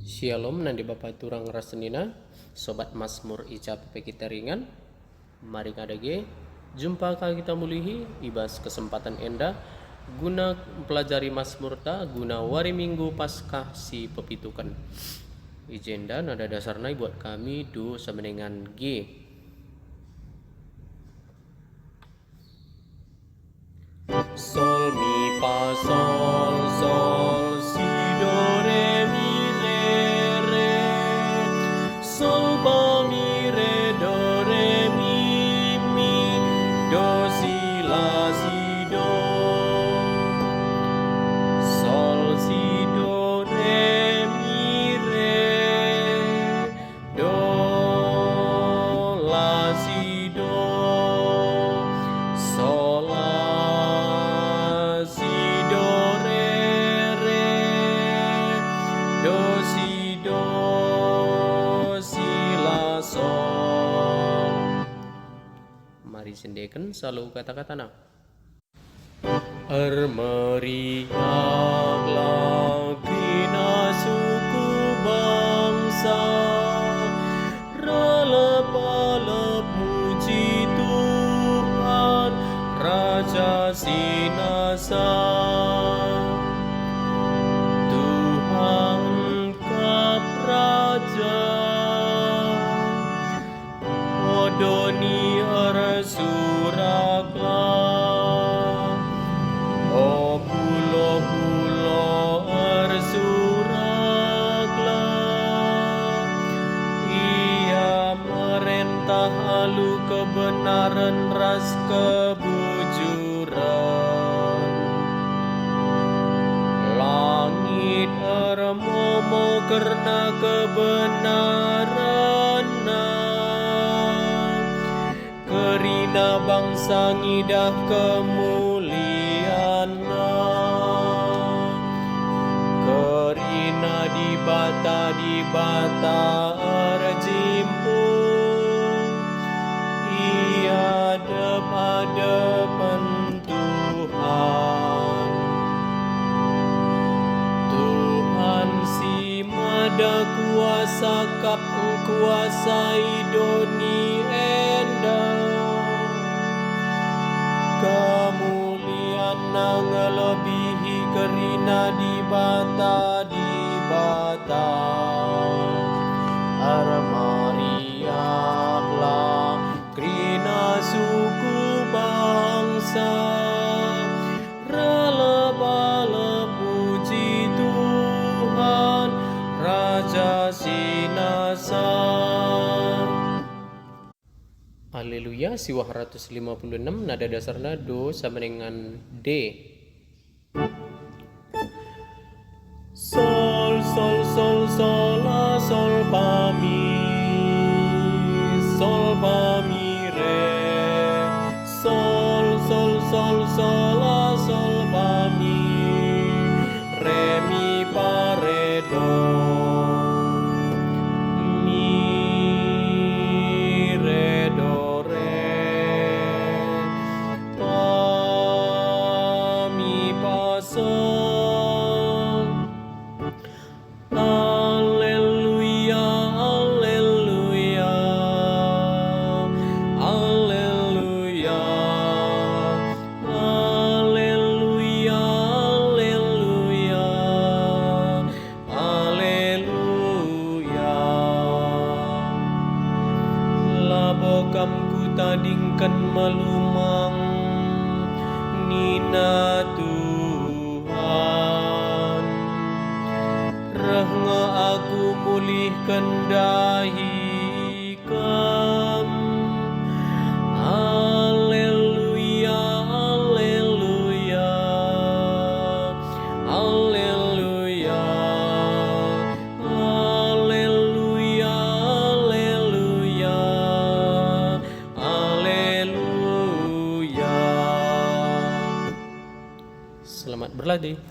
Shalom nandi Bapak turang rasenina Sobat Mazmur Ica PP kita ringan. Mari kadage jumpa kita mulihi ibas kesempatan enda guna pelajari Mazmur ta guna wari minggu Paskah si pepitukan. Ijenda nada dasarnya buat kami do semenengan G. Sol mi fa sol sol si do re mi re sol fa mi re do re mi do si la si do sol si do re mi re do la si do sol la si do re do si do si la sol. Mari sendekan selalu kata-kata nak. Meriahlah bina suku bangsa, relep-lep muji Tuhan Raja Sinasa. Tuhan kap Raja Odoni ersuraklah, oh pulau-pulau ersuraklah. Ia merentah halu kebenaran ras kebujuran. Langit ermomo karena kebenaran. Kerina bangsa ngidah kemuliaan. Kerina di bata erjimpung. Ia depan Tuhan. Tuhan si mada kuasa kap kuasai doni enda. Kemuliaan nang ngelebihi kerina di bata Armariahlah kerina suku bangsa, relep-lep puji Tuhan Raja Sinasa. Haleluya. Siwah 156 nada dasarnya do sama dengan D. Sol sol sol sol la sol fa mi re sol sol sol sol la sol fa mi re mi fa re do mi re do re fa mi fa sol. Alleluia, alleluia, alleluia, alleluia, alleluia, alleluia. Labokam ku tadingkan melumang nina Tuhan. Rahna aku mulihkan dahi kam. Alleluia, alleluia, alleluia, alleluia, alleluia, alleluia. Selamat berlatih.